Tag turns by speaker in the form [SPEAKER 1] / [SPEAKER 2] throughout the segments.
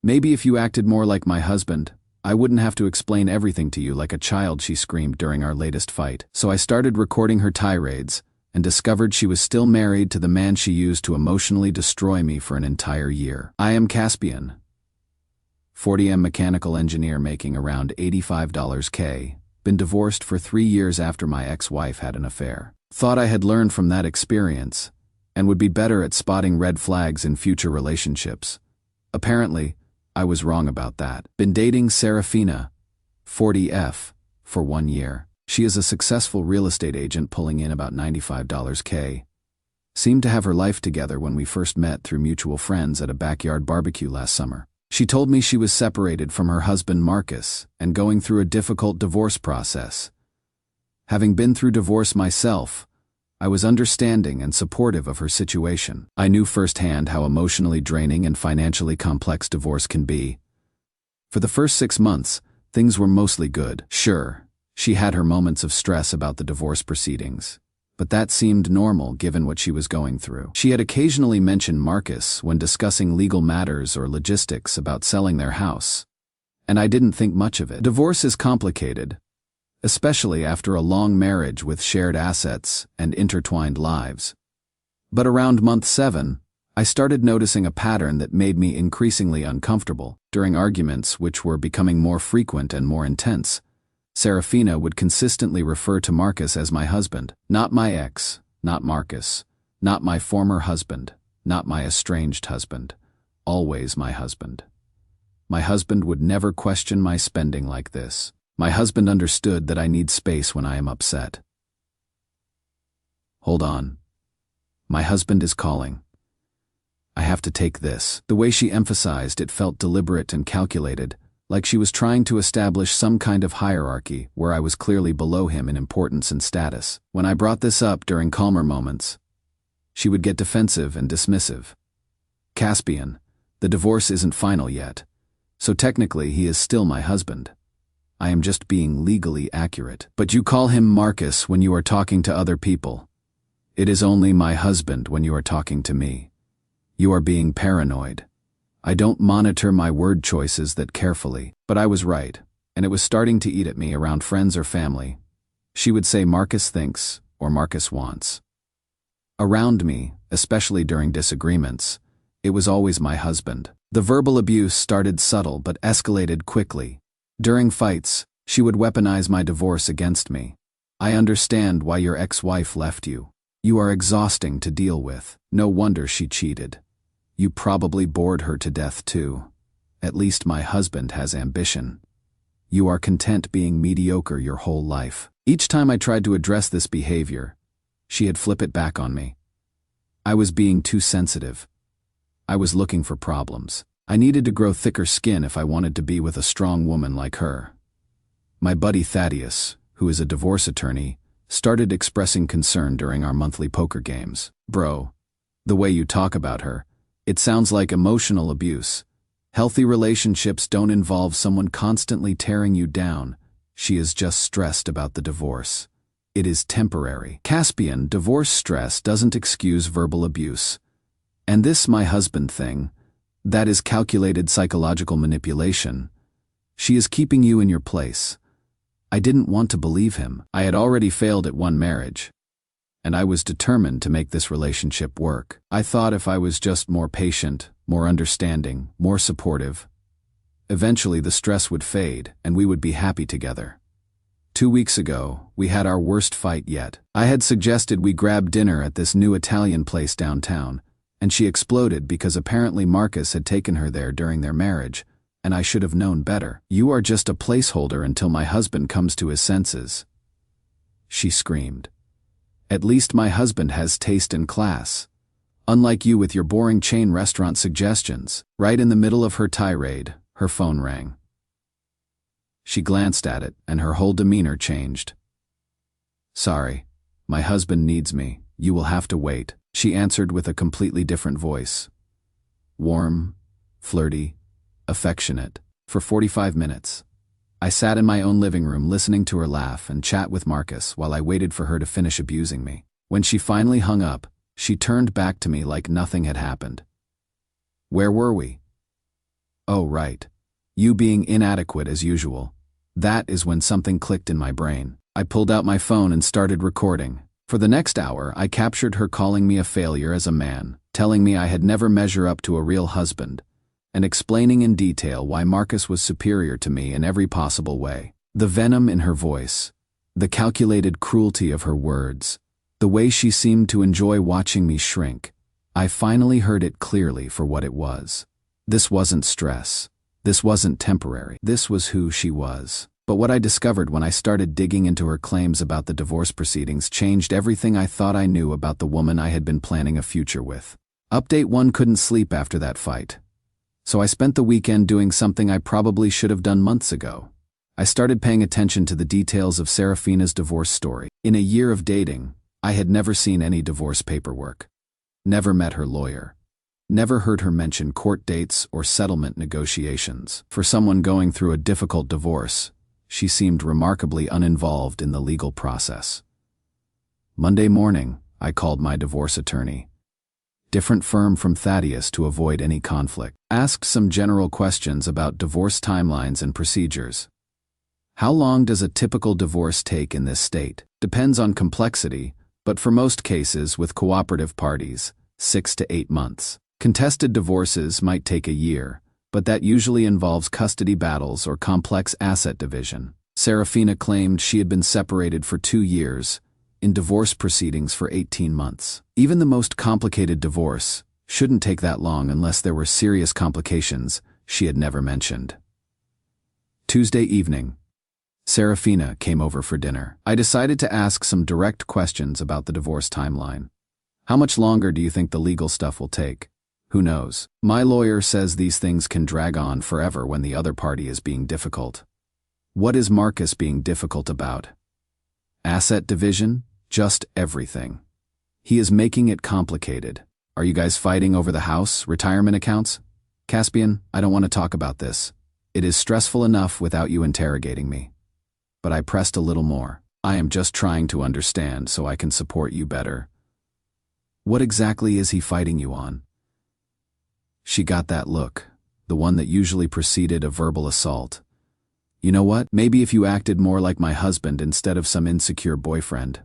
[SPEAKER 1] Maybe if you acted more like my husband, I wouldn't have to explain everything to you like a child," she screamed during our latest fight. So I started recording her tirades and discovered she was still married to the man she used to emotionally destroy me for an entire year. I am Caspian, 40M mechanical engineer making around $85K, been divorced for 3 years after my ex-wife had an affair. Thought I had learned from that experience and would be better at spotting red flags in future relationships. Apparently, I was wrong about that. Been dating Serafina, 40F, for 1 year. She is a successful real estate agent pulling in about $95K. Seemed to have her life together when we first met through mutual friends at a backyard barbecue last summer. She told me she was separated from her husband Marcus and going through a difficult divorce process. Having been through divorce myself, I was understanding and supportive of her situation. I knew firsthand how emotionally draining and financially complex divorce can be. For the first 6 months, things were mostly good. Sure, she had her moments of stress about the divorce proceedings, but that seemed normal given what she was going through. She had occasionally mentioned Marcus when discussing legal matters or logistics about selling their house, and I didn't think much of it. Divorce is complicated, especially after a long marriage with shared assets and intertwined lives. But around month 7, I started noticing a pattern that made me increasingly uncomfortable. During arguments, which were becoming more frequent and more intense, Serafina would consistently refer to Marcus as my husband. Not my ex, not Marcus, not my former husband, not my estranged husband, always my husband. My husband would never question my spending like this. My husband understood that I need space when I am upset. Hold on. My husband is calling. I have to take this. The way she emphasized it felt deliberate and calculated, like she was trying to establish some kind of hierarchy where I was clearly below him in importance and status. When I brought this up during calmer moments, she would get defensive and dismissive. Caspian, the divorce isn't final yet, so technically he is still my husband. I am just being legally accurate. But you call him Marcus when you are talking to other people. It is only my husband when you are talking to me. You are being paranoid. I don't monitor my word choices that carefully, but I was right, and it was starting to eat at me around friends or family. She would say Marcus thinks or Marcus wants. Around me, especially during disagreements, it was always my husband. The verbal abuse started subtle but escalated quickly. During fights, she would weaponize my divorce against me. I understand why your ex-wife left you. You are exhausting to deal with. No wonder she cheated. You probably bored her to death too. At least my husband has ambition. You are content being mediocre your whole life. Each time I tried to address this behavior, she'd flip it back on me. I was being too sensitive. I was looking for problems. I needed to grow thicker skin if I wanted to be with a strong woman like her. My buddy Thaddeus, who is a divorce attorney, started expressing concern during our monthly poker games. Bro, the way you talk about her, it sounds like emotional abuse. Healthy relationships don't involve someone constantly tearing you down. She is just stressed about the divorce. It is temporary. Caspian, divorce stress doesn't excuse verbal abuse. And this my husband thing, that is calculated psychological manipulation. She is keeping you in your place. I didn't want to believe him. I had already failed at one marriage, and I was determined to make this relationship work. I thought if I was just more patient, more understanding, more supportive, eventually the stress would fade and we would be happy together. 2 weeks ago, we had our worst fight yet. I had suggested we grab dinner at this new Italian place downtown, and she exploded because apparently Marcus had taken her there during their marriage, and I should have known better. You are just a placeholder until my husband comes to his senses. She screamed. At least my husband has taste and class. Unlike you with your boring chain restaurant suggestions. Right in the middle of her tirade, her phone rang. She glanced at it, and her whole demeanor changed. Sorry, my husband needs me. You will have to wait. She answered with a completely different voice. Warm, flirty, affectionate. For 45 minutes, I sat in my own living room listening to her laugh and chat with Marcus while I waited for her to finish abusing me. When she finally hung up, she turned back to me like nothing had happened. Where were we? Oh, right. You being inadequate as usual. That is when something clicked in my brain. I pulled out my phone and started recording. For the next hour, I captured her calling me a failure as a man, telling me I had never measured up to a real husband, and explaining in detail why Marcus was superior to me in every possible way. The venom in her voice, the calculated cruelty of her words, the way she seemed to enjoy watching me shrink. I finally heard it clearly for what it was. This wasn't stress. This wasn't temporary. This was who she was. But what I discovered when I started digging into her claims about the divorce proceedings changed everything I thought I knew about the woman I had been planning a future with. Update 1: couldn't sleep after that fight. So I spent the weekend doing something I probably should have done months ago. I started paying attention to the details of Serafina's divorce story. In a year of dating, I had never seen any divorce paperwork. Never met her lawyer. Never heard her mention court dates or settlement negotiations. For someone going through a difficult divorce, she seemed remarkably uninvolved in the legal process. Monday morning, I called my divorce attorney. Different firm from Thaddeus to avoid any conflict. Asked some general questions about divorce timelines and procedures. How long does a typical divorce take in this state? Depends on complexity, but for most cases with cooperative parties, 6 to 8 months. Contested divorces might take a year, but that usually involves custody battles or complex asset division. Serafina claimed she had been separated for 2 years, in divorce proceedings for 18 months. Even the most complicated divorce shouldn't take that long unless there were serious complications she had never mentioned. Tuesday evening, Serafina came over for dinner. I decided to ask some direct questions about the divorce timeline. How much longer do you think the legal stuff will take? Who knows? My lawyer says these things can drag on forever when the other party is being difficult. What is Marcus being difficult about? Asset division? Just everything. He is making it complicated. Are you guys fighting over the house, retirement accounts? Caspian, I don't want to talk about this. It is stressful enough without you interrogating me. But I pressed a little more. I am just trying to understand so I can support you better. What exactly is he fighting you on? She got that look, the one that usually preceded a verbal assault. You know what? Maybe if you acted more like my husband instead of some insecure boyfriend,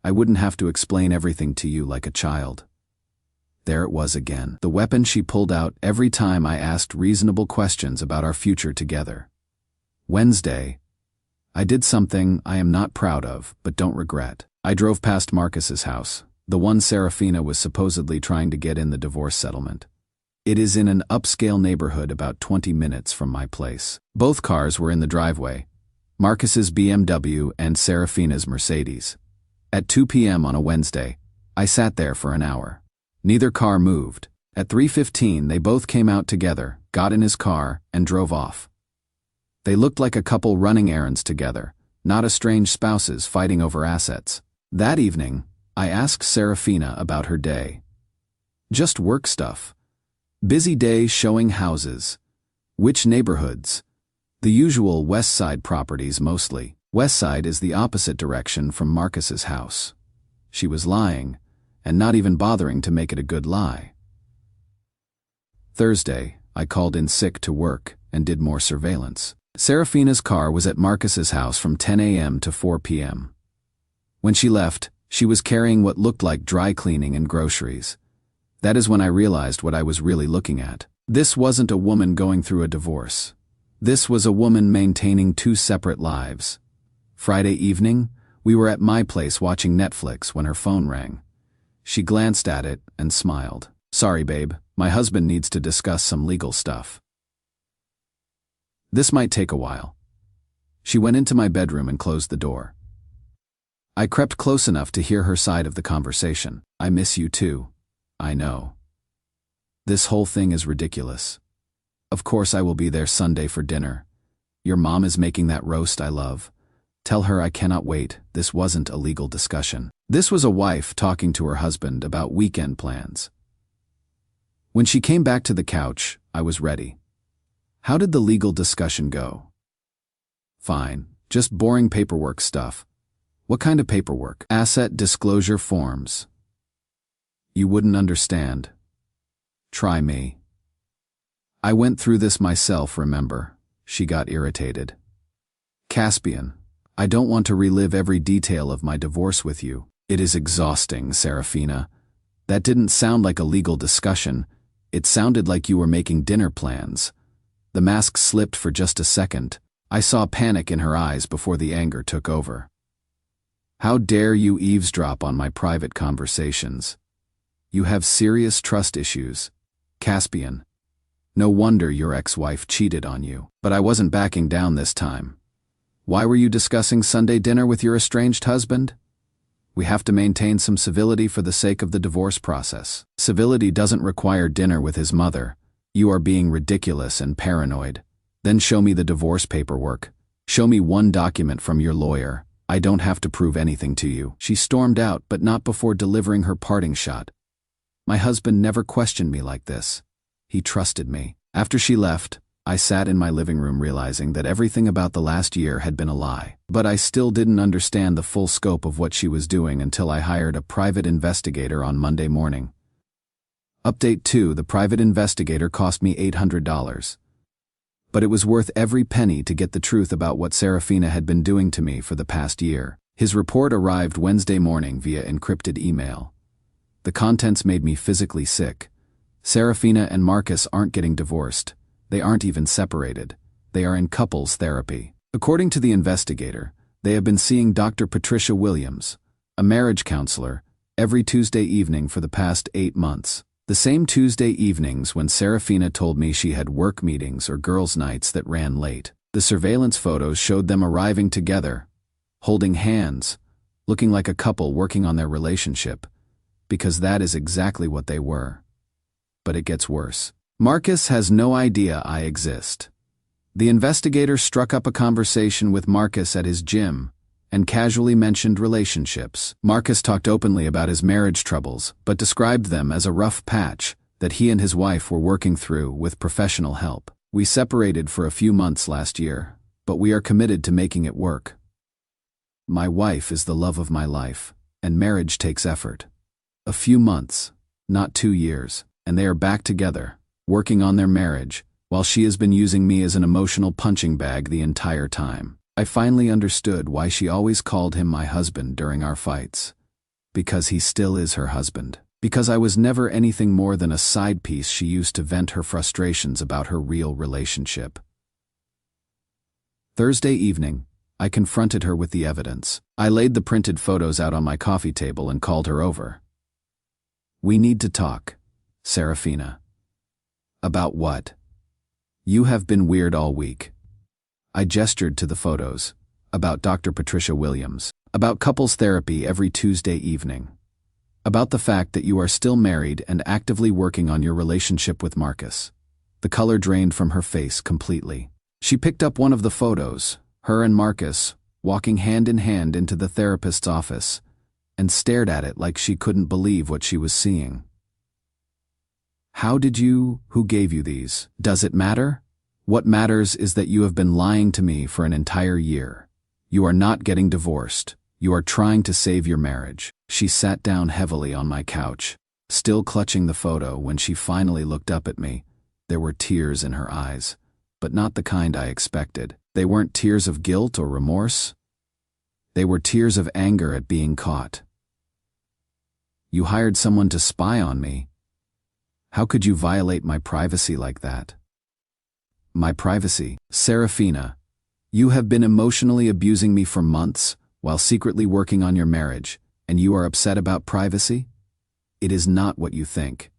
[SPEAKER 1] I wouldn't have to explain everything to you like a child. There it was again, the weapon she pulled out every time I asked reasonable questions about our future together. Wednesday, I did something I am not proud of, but don't regret. I drove past Marcus's house, the one Serafina was supposedly trying to get in the divorce settlement. It is in an upscale neighborhood about 20 minutes from my place. Both cars were in the driveway, Marcus's BMW and Serafina's Mercedes. At 2 p.m. on a Wednesday, I sat there for an hour. Neither car moved. At 3:15, they both came out together, got in his car, and drove off. They looked like a couple running errands together, not estranged spouses fighting over assets. That evening, I asked Serafina about her day. Just work stuff. Busy day showing houses. Which neighborhoods? The usual West Side properties mostly. West Side is the opposite direction from Marcus's house. She was lying, and not even bothering to make it a good lie. Thursday, I called in sick to work and did more surveillance. Serafina's car was at Marcus's house from 10 a.m. to 4 p.m. When she left, she was carrying what looked like dry cleaning and groceries. That is when I realized what I was really looking at. This wasn't a woman going through a divorce. This was a woman maintaining 2 separate lives. Friday evening, we were at my place watching Netflix when her phone rang. She glanced at it and smiled. Sorry, babe, my husband needs to discuss some legal stuff. This might take a while. She went into my bedroom and closed the door. I crept close enough to hear her side of the conversation. I miss you too. I know. This whole thing is ridiculous. Of course I will be there Sunday for dinner. Your mom is making that roast I love. Tell her I cannot wait. This wasn't a legal discussion. This was a wife talking to her husband about weekend plans. When she came back to the couch, I was ready. How did the legal discussion go? Fine, just boring paperwork stuff. What kind of paperwork? Asset disclosure forms. You wouldn't understand. Try me. I went through this myself, remember? She got irritated. Caspian, I don't want to relive every detail of my divorce with you. It is exhausting, Serafina. That didn't sound like a legal discussion. It sounded like you were making dinner plans. The mask slipped for just a second. I saw panic in her eyes before the anger took over. How dare you eavesdrop on my private conversations? You have serious trust issues. Caspian. No wonder your ex-wife cheated on you. But I wasn't backing down this time. Why were you discussing Sunday dinner with your estranged husband? We have to maintain some civility for the sake of the divorce process. Civility doesn't require dinner with his mother. You are being ridiculous and paranoid. Then show me the divorce paperwork. Show me one document from your lawyer. I don't have to prove anything to you. She stormed out, but not before delivering her parting shot. My husband never questioned me like this. He trusted me. After she left, I sat in my living room realizing that everything about the last year had been a lie. But I still didn't understand the full scope of what she was doing until I hired a private investigator on Monday morning. Update 2: the private investigator cost me $800. But it was worth every penny to get the truth about what Serafina had been doing to me for the past year. His report arrived Wednesday morning via encrypted email. The contents made me physically sick. Serafina and Marcus aren't getting divorced. They aren't even separated. They are in couples therapy. According to the investigator, they have been seeing Dr. Patricia Williams, a marriage counselor, every Tuesday evening for the past 8 months. The same Tuesday evenings when Serafina told me she had work meetings or girls' nights that ran late. The surveillance photos showed them arriving together, holding hands, looking like a couple working on their relationship, because that is exactly what they were. But it gets worse. Marcus has no idea I exist. The investigator struck up a conversation with Marcus at his gym and casually mentioned relationships. Marcus talked openly about his marriage troubles, but described them as a rough patch that he and his wife were working through with professional help. We separated for a few months last year, but we are committed to making it work. My wife is the love of my life, and marriage takes effort. A few months, not 2 years, and they are back together, working on their marriage, while she has been using me as an emotional punching bag the entire time. I finally understood why she always called him my husband during our fights. Because he still is her husband. Because I was never anything more than a side piece she used to vent her frustrations about her real relationship. Thursday evening, I confronted her with the evidence. I laid the printed photos out on my coffee table and called her over. We need to talk, Serafina. About what? You have been weird all week. I gestured to the photos. About Dr. Patricia Williams. About couples therapy every Tuesday evening. About the fact that you are still married and actively working on your relationship with Marcus. The color drained from her face completely. She picked up one of the photos, her and Marcus, walking hand in hand into the therapist's office, and stared at it like she couldn't believe what she was seeing. Who gave you these? Does it matter? What matters is that you have been lying to me for an entire year. You are not getting divorced. You are trying to save your marriage. She sat down heavily on my couch, still clutching the photo. When she finally looked up at me, there were tears in her eyes, but not the kind I expected. They weren't tears of guilt or remorse. They were tears of anger at being caught. You hired someone to spy on me. How could you violate my privacy like that? My privacy? Serafina, you have been emotionally abusing me for months while secretly working on your marriage, and you are upset about privacy? It is not what you think.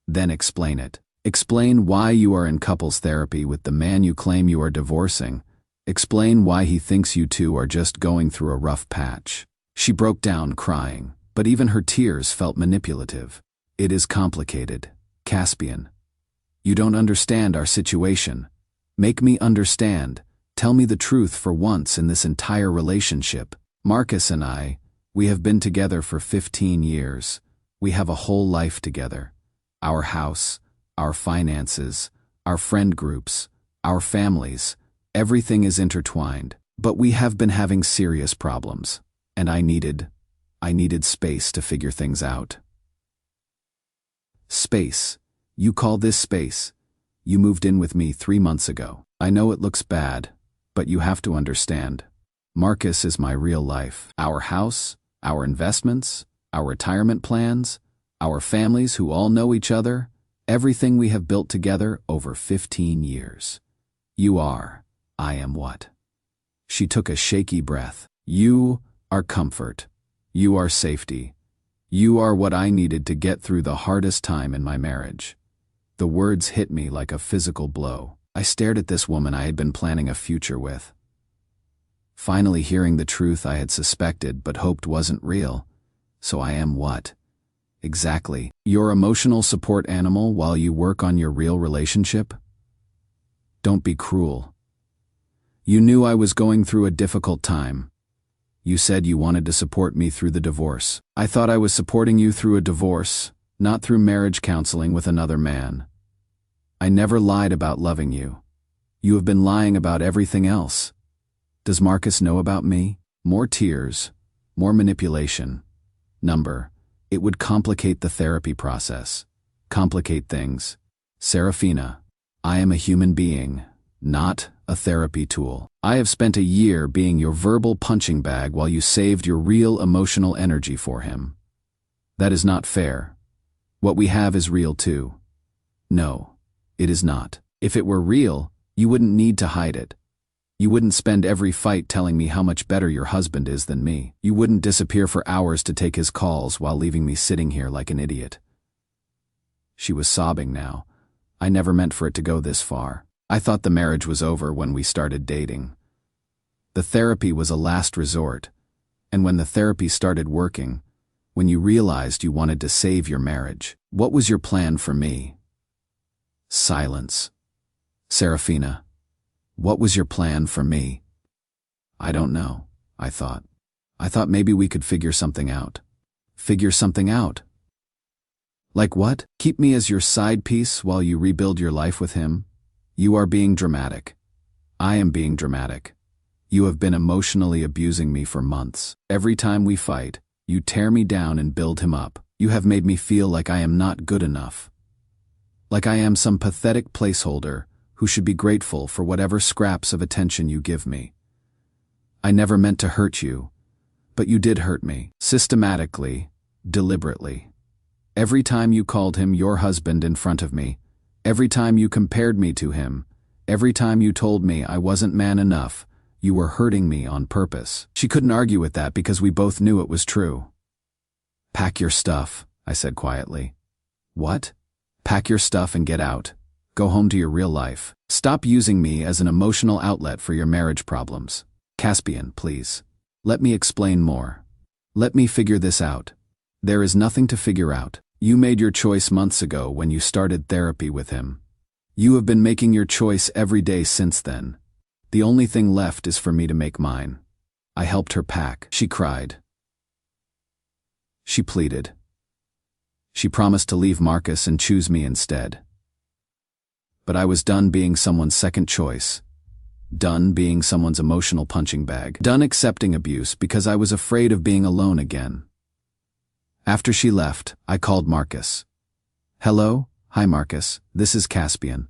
[SPEAKER 1] Then explain it. Explain why you are in couples therapy with the man you claim you are divorcing. Explain why he thinks you two are just going through a rough patch. She broke down crying, but even her tears felt manipulative. It is complicated, Caspian. You don't understand our situation. Make me understand. Tell me the truth for once in this entire relationship. Marcus and I, we have been together for 15 years. We have a whole life together. Our house, our finances, our friend groups, our families, everything is intertwined. But we have been having serious problems, and I needed space to figure things out. Space. You call this space? You moved in with me 3 months ago. I know it looks bad, but you have to understand. Marcus is my real life. Our house, our investments, our retirement plans, our families who all know each other, everything we have built together over 15 years. You are, I am what? She took a shaky breath. You are comfort. You are safety. You are what I needed to get through the hardest time in my marriage. The words hit me like a physical blow. I stared at this woman I had been planning a future with. Finally hearing the truth I had suspected but hoped wasn't real. So I am what? Exactly. Your emotional support animal while you work on your real relationship? Don't be cruel. You knew I was going through a difficult time. You said you wanted to support me through the divorce. I thought I was supporting you through a divorce, not through marriage counseling with another man. I never lied about loving you. You have been lying about everything else. Does Marcus know about me? More tears, more manipulation. It would complicate the therapy process. Complicate things. Serafina, I am a human being, not a therapy tool. I have spent a year being your verbal punching bag while you saved your real emotional energy for him. That is not fair. What we have is real too. No, it is not. If it were real, you wouldn't need to hide it. You wouldn't spend every fight telling me how much better your husband is than me. You wouldn't disappear for hours to take his calls while leaving me sitting here like an idiot. She was sobbing now. I never meant for it to go this far. I thought the marriage was over when we started dating. The therapy was a last resort. And when the therapy started working, when you realized you wanted to save your marriage, what was your plan for me? Silence. Serafina, what was your plan for me? I don't know, I thought. I thought maybe we could figure something out. Figure something out? Like what? Keep me as your side piece while you rebuild your life with him? You are being dramatic. I am being dramatic. You have been emotionally abusing me for months. Every time we fight, you tear me down and build him up. You have made me feel like I am not good enough. Like I am some pathetic placeholder who should be grateful for whatever scraps of attention you give me. I never meant to hurt you, but you did hurt me. Systematically, deliberately. Every time you called him your husband in front of me, every time you compared me to him, every time you told me I wasn't man enough, you were hurting me on purpose. She couldn't argue with that because we both knew it was true. Pack your stuff, I said quietly. What? Pack your stuff and get out. Go home to your real life. Stop using me as an emotional outlet for your marriage problems. Caspian, please. Let me explain more. Let me figure this out. There is nothing to figure out. You made your choice months ago when you started therapy with him. You have been making your choice every day since then. The only thing left is for me to make mine. I helped her pack. She cried. She pleaded. She promised to leave Marcus and choose me instead. But I was done being someone's second choice. Done being someone's emotional punching bag. Done accepting abuse because I was afraid of being alone again. After she left, I called Marcus. Hello? Hi Marcus, this is Caspian.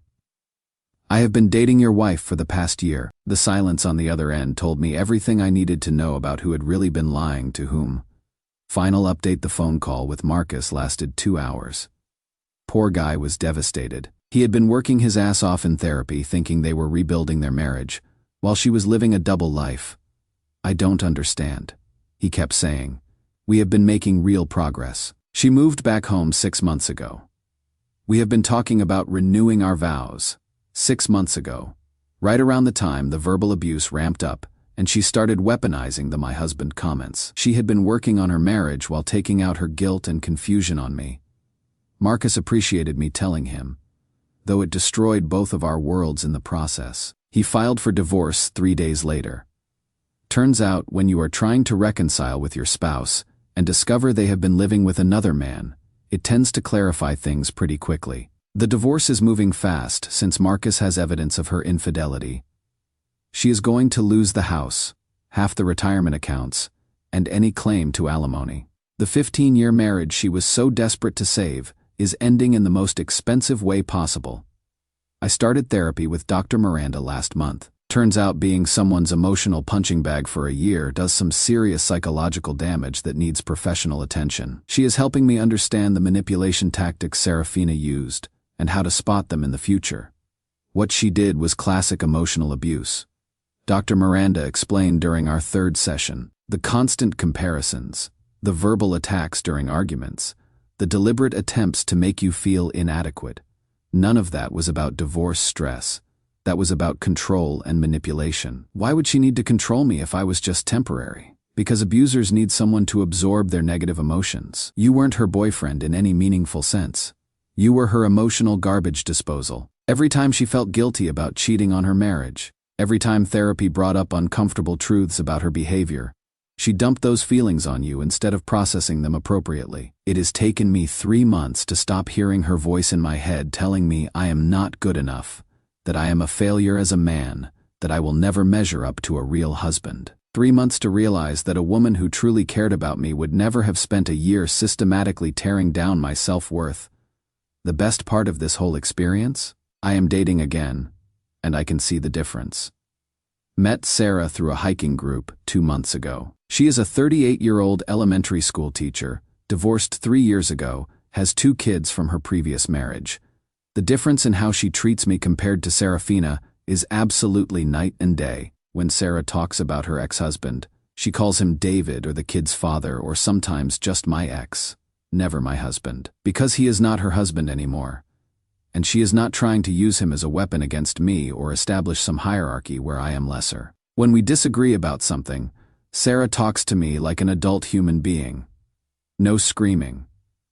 [SPEAKER 1] I have been dating your wife for the past year. The silence on the other end told me everything I needed to know about who had really been lying to whom. Final update: the phone call with Marcus lasted 2 hours. Poor guy was devastated. He had been working his ass off in therapy thinking they were rebuilding their marriage, while she was living a double life. I don't understand, he kept saying. We have been making real progress. She moved back home 6 months ago. We have been talking about renewing our vows. 6 months ago, right around the time the verbal abuse ramped up, and she started weaponizing the "my husband" comments. She had been working on her marriage while taking out her guilt and confusion on me. Marcus appreciated me telling him, though it destroyed both of our worlds in the process. He filed for divorce 3 days later. Turns out, when you are trying to reconcile with your spouse and discover they have been living with another man, it tends to clarify things pretty quickly. The divorce is moving fast since Marcus has evidence of her infidelity. She is going to lose the house, half the retirement accounts, and any claim to alimony. The 15-year marriage she was so desperate to save is ending in the most expensive way possible. I started therapy with Dr. Miranda last month. Turns out being someone's emotional punching bag for a year does some serious psychological damage that needs professional attention. She is helping me understand the manipulation tactics Serafina used and how to spot them in the future. What she did was classic emotional abuse. Dr. Miranda explained during our third session the constant comparisons, the verbal attacks during arguments, the deliberate attempts to make you feel inadequate. None of that was about divorce stress. That was about control and manipulation. Why would she need to control me if I was just temporary? Because abusers need someone to absorb their negative emotions. You weren't her boyfriend in any meaningful sense. You were her emotional garbage disposal. Every time she felt guilty about cheating on her marriage, every time therapy brought up uncomfortable truths about her behavior, she dumped those feelings on you instead of processing them appropriately. It has taken me 3 months to stop hearing her voice in my head telling me I am not good enough, that I am a failure as a man, that I will never measure up to a real husband. 3 months to realize that a woman who truly cared about me would never have spent a year systematically tearing down my self-worth. The best part of this whole experience? I am dating again, and I can see the difference. Met Sarah through a hiking group 2 months ago. She is a 38-year-old elementary school teacher, divorced 3 years ago, has 2 kids from her previous marriage. The difference in how she treats me compared to Serafina is absolutely night and day. When Sarah talks about her ex-husband, she calls him David or the kid's father or sometimes just my ex, never my husband, because he is not her husband anymore. And she is not trying to use him as a weapon against me or establish some hierarchy where I am lesser. When we disagree about something, Sarah talks to me like an adult human being. No screaming,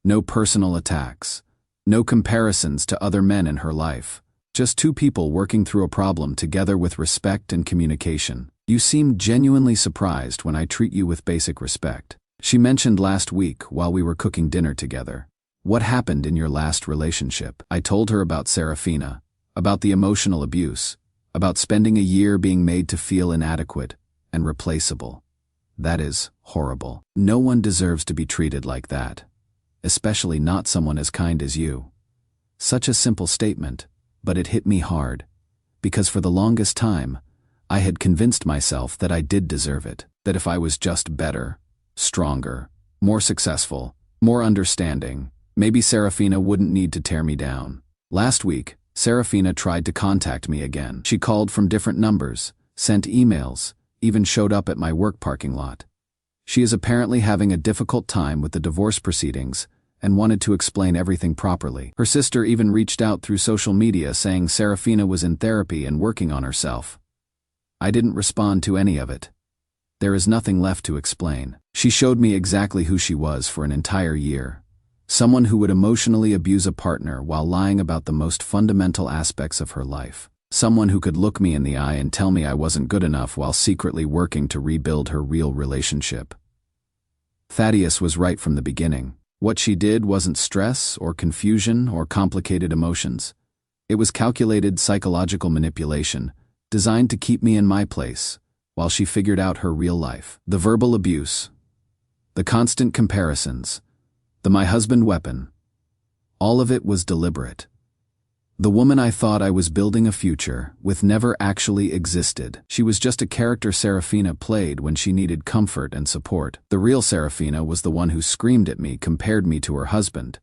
[SPEAKER 1] no personal attacks. No comparisons to other men in her life. Just 2 people working through a problem together with respect and communication. You seem genuinely surprised when I treat you with basic respect. She mentioned last week while we were cooking dinner together. What happened in your last relationship? I told her about Serafina, about the emotional abuse, about spending a year being made to feel inadequate and replaceable. That is horrible. No one deserves to be treated like that. Especially not someone as kind as you. Such a simple statement, but it hit me hard, because for the longest time, I had convinced myself that I did deserve it, that if I was just better, stronger, more successful, more understanding, maybe Serafina wouldn't need to tear me down. Last week, Serafina tried to contact me again. She called from different numbers, sent emails, even showed up at my work parking lot. She is apparently having a difficult time with the divorce proceedings and wanted to explain everything properly. Her sister even reached out through social media saying Serafina was in therapy and working on herself. I didn't respond to any of it. There is nothing left to explain. She showed me exactly who she was for an entire year. Someone who would emotionally abuse a partner while lying about the most fundamental aspects of her life. Someone who could look me in the eye and tell me I wasn't good enough while secretly working to rebuild her real relationship. Thaddeus was right from the beginning. What she did wasn't stress or confusion or complicated emotions. It was calculated psychological manipulation, designed to keep me in my place, while she figured out her real life. The verbal abuse, the constant comparisons, the my husband weapon, all of it was deliberate. The woman I thought I was building a future with never actually existed. She was just a character Serafina played when she needed comfort and support. The real Serafina was the one who screamed at me, compared me to her husband,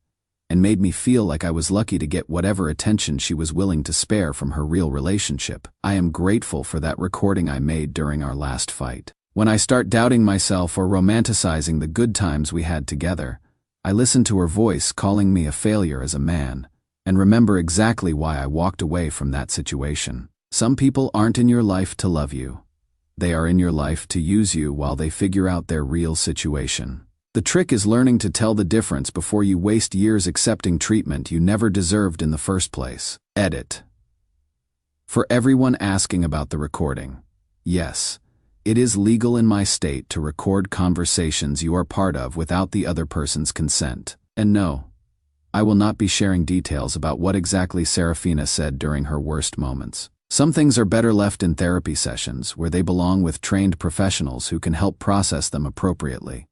[SPEAKER 1] and made me feel like I was lucky to get whatever attention she was willing to spare from her real relationship. I am grateful for that recording I made during our last fight. When I start doubting myself or romanticizing the good times we had together, I listen to her voice calling me a failure as a man, and remember exactly why I walked away from that situation. Some people aren't in your life to love you. They are in your life to use you while they figure out their real situation. The trick is learning to tell the difference before you waste years accepting treatment you never deserved in the first place. Edit. For everyone asking about the recording, yes, it is legal in my state to record conversations you are part of without the other person's consent. And no, I will not be sharing details about what exactly Serafina said during her worst moments. Some things are better left in therapy sessions where they belong with trained professionals who can help process them appropriately.